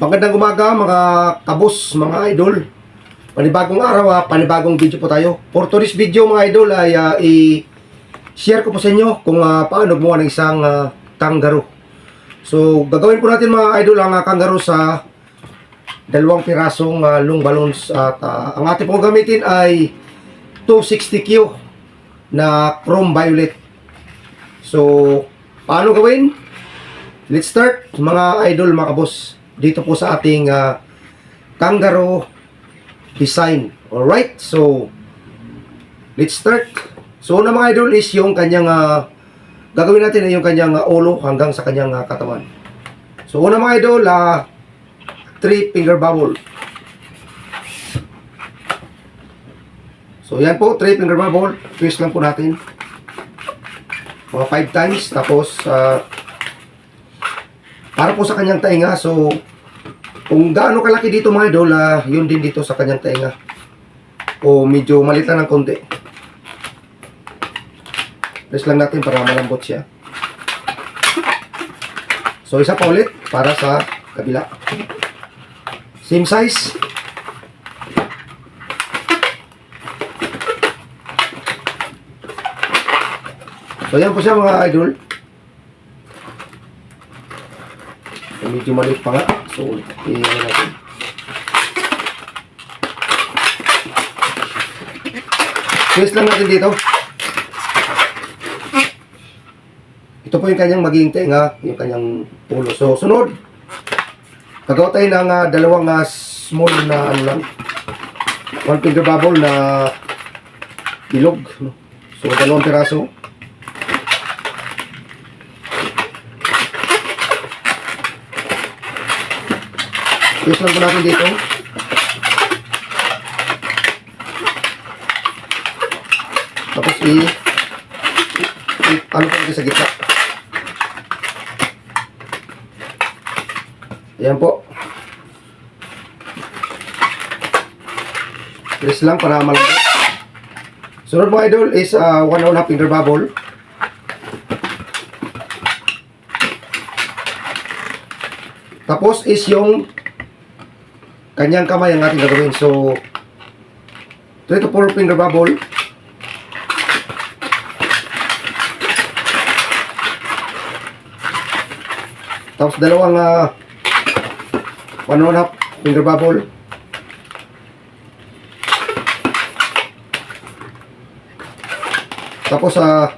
Magandang umaga mga kabos, mga idol. Panibagong araw, panibagong video po tayo. For today's video mga idol ay i-share ko po sa inyo kung paano gumawa ng isang kangaroo. So gagawin po natin mga idol ang kangaroo sa dalawang pirasong long balloons at ang ating pong gamitin ay 260Q na chrome violet. So paano gawin? Let's start mga idol, mga kabos, dito po sa ating kangaroo design. Alright, so let's start. So una mga idol is yung kanyang gagawin natin ay yung kanyang ulo hanggang sa kanyang katawan. So una mga idol, 3 finger bubble. So yan po, 3 finger bubble. Twist lang po natin mga 5 times. Tapos para po sa kanyang tainga. So kung gaano kalaki dito mga idol, yun din dito sa kanyang tainga. O medyo maliit lang ng konti. Press lang natin para malambot siya. So isa pa ulit para sa kabila. Same size. So yan po siya mga idol. So, medyo maliit pa nga. So, iyan natin. Twist lang natin dito. Ito po yung kanyang magiging tenga, yung kanyang pulo. So, sunod. Gagawa tayo ng dalawang small na ano lang. 1 finger bubble na bilog. So, dalawang piraso. Twist lang po natin dito. Tapos ano po natin sa gitna. Ayan po. Twist lang para malambot. Sunod mga idol is 1.5 finger bubble. Tapos is yung kanyang kamay ang ating gagawin. So 3 to 4 finger bubble. Tapos dalawang 1.5 finger bubble. Tapos 2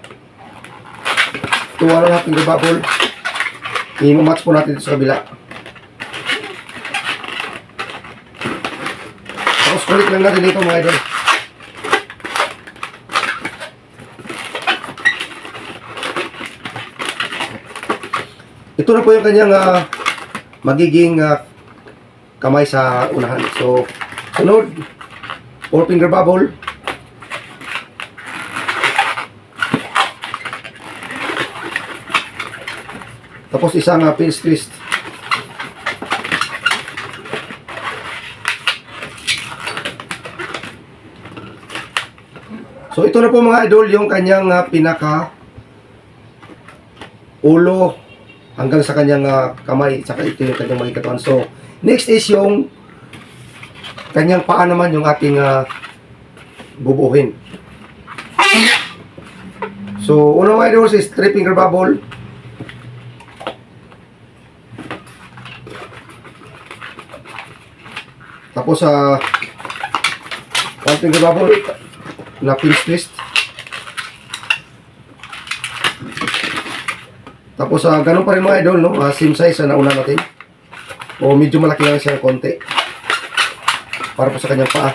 1.5 finger bubble. I-match po natin dito sa kabila. Tapos kulit lang natin dito mga idol. Ito na po yung kanyang magiging kamay sa unahan. So, sunod, 4 finger bubble. Tapos isang pinch twist. So ito na po mga idol yung kanyang pinaka ulo hanggang sa kanyang kamay, saka ito yung kanyang magiging katawan. So next is yung kanyang paa naman yung ating bubuhin. So una mga idol is 3 finger bubble. Tapos 1 finger bubble na pinch twist. Tapos ganun pa rin mga idol, no? Same size na nauna natin. O medyo malaki lang siya ng konti. Para po sa kanyang paa.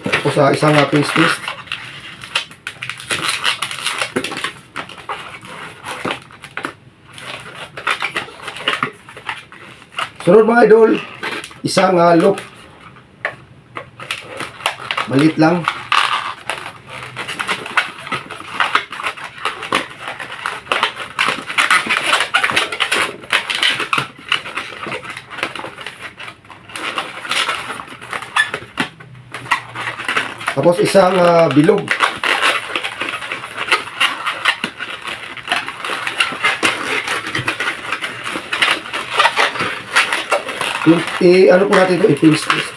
Tapos isang pinch twist. Sunod mga idol, isang loop. Maliit lang. Tapos isang bilog. Ano po natin ito? I-pinch twist.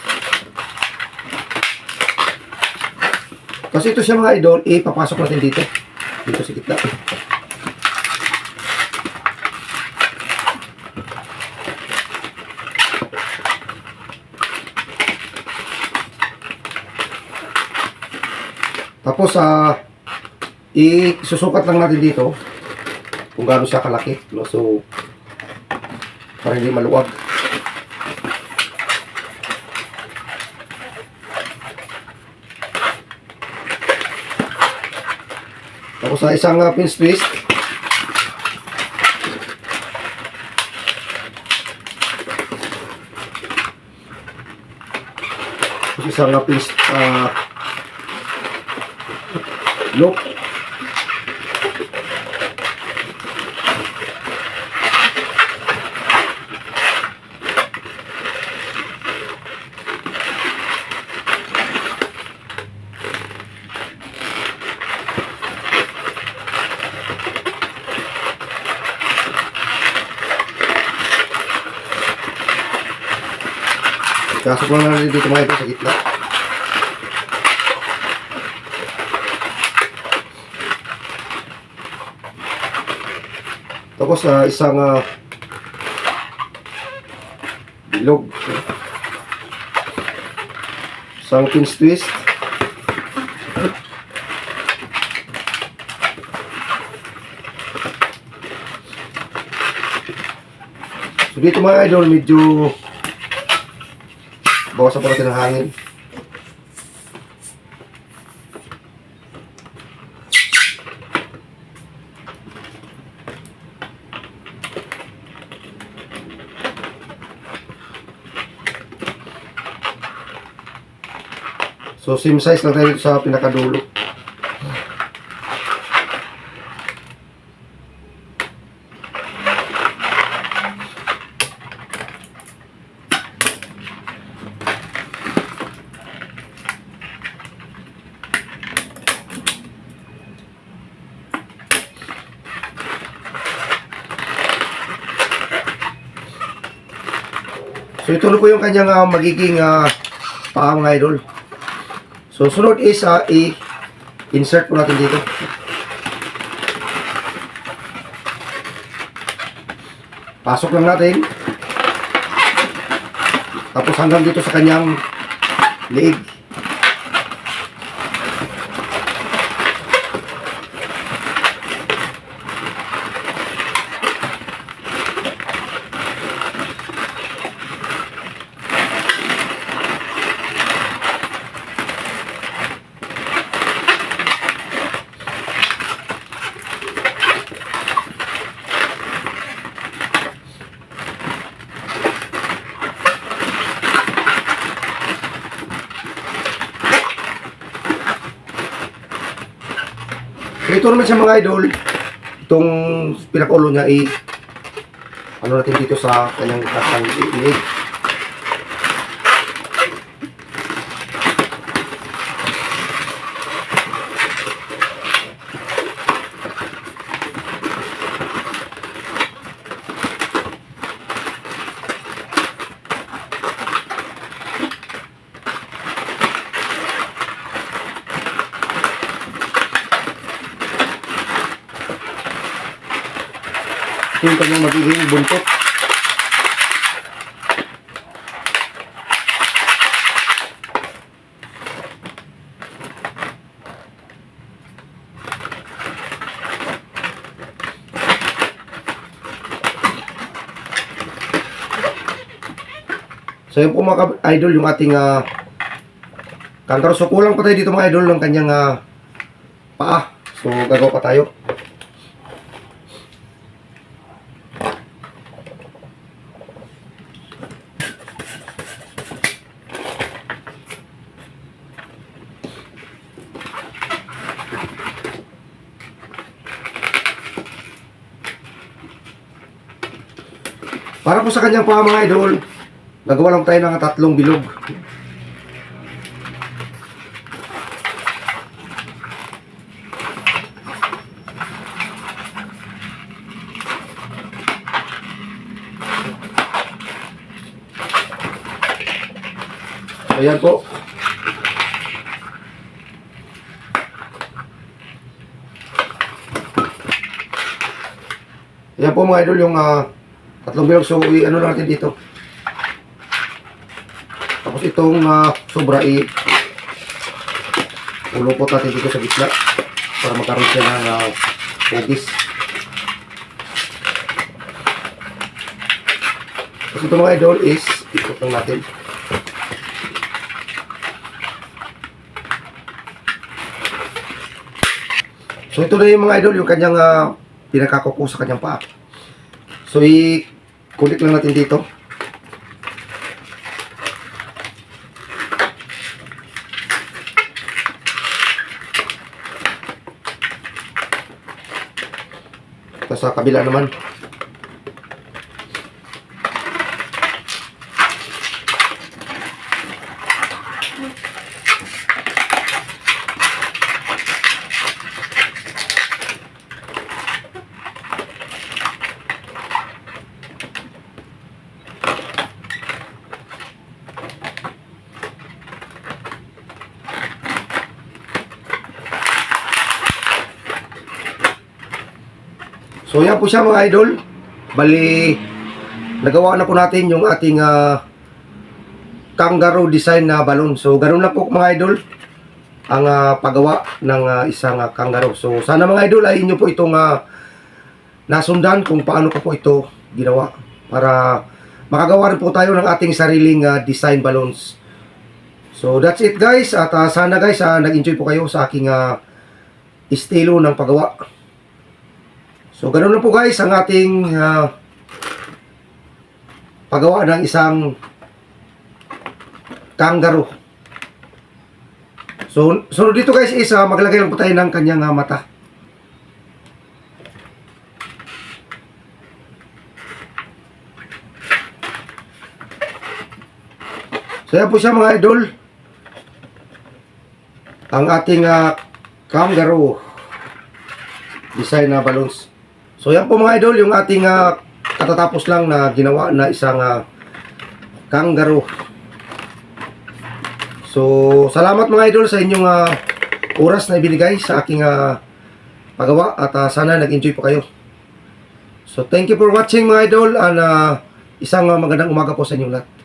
Kasi ito siya mga idol, ipapasok natin dito. Dito sa gitna. Tapos, isusukat lang natin dito kung gaano siya kalaki. No? So, para hindi maluwag. Tapos sa isang pinch twist, tapos isang pinch loop. Kasok lang natin dito mga ito sa gitna. Tapos isang bilog. Isang pinch twist. So dito mga idol, medyo bawasan pa natin ang hangin. So same size lang tayo dito sa pinakadulo. So ito na po yung kanyang magiging paa mga idol. So sunod is i-insert po natin dito. Pasok lang natin. Tapos hanggang dito sa kanyang leeg. So ito naman siya mga idol, itong pinakaulo niya ano natin dito sa kanyang katang iig. Ito yung kanyang magiging buntot. So yun po mga idol yung ating kangaroo. So kulang pa tayo dito mga idol ng kanyang paa. So gagawa pa tayo. Para po sa kanyang paa mga idol, nagawa lang tayo ng 3 bilog. Ayan po. Ayan po mga idol yung tatlong bilog. So, ano lang natin dito. Tapos itong sobra ulupot natin dito sa gitna para magkaroon siya ng hugis. Tapos ito mga idol is ikot lang natin. So ito na yung mga idol, yung kanyang pinakakuko sa kanyang paa. So i-kulik lang natin dito. Tapos sa kabila naman. So yan po siya mga idol. Bali, nagawa na po natin yung ating kangaroo design na balloon. So ganoon na po mga idol ang paggawa ng isang kangaroo. So sana mga idol ay inyo po itong nasundan kung paano ko po ito ginawa para makagawa rin po tayo ng ating sariling design balloons. So that's it guys. At sana guys nag-enjoy po kayo sa aking estilo ng paggawa. So, ganun lang po guys ang ating paggawa ng isang kangaroo. So, sunod dito guys is maglagay lang po tayo ng kanyang mata. So, yan po siya mga idol. Ang ating kangaroo design na balloons. So yan po mga idol yung ating katatapos lang na ginawa na isang kangaroo. So salamat mga idol sa inyong oras na ibinigay sa aking paggawa at sana nag-enjoy po kayo. So thank you for watching mga idol and isang magandang umaga po sa inyong lahat.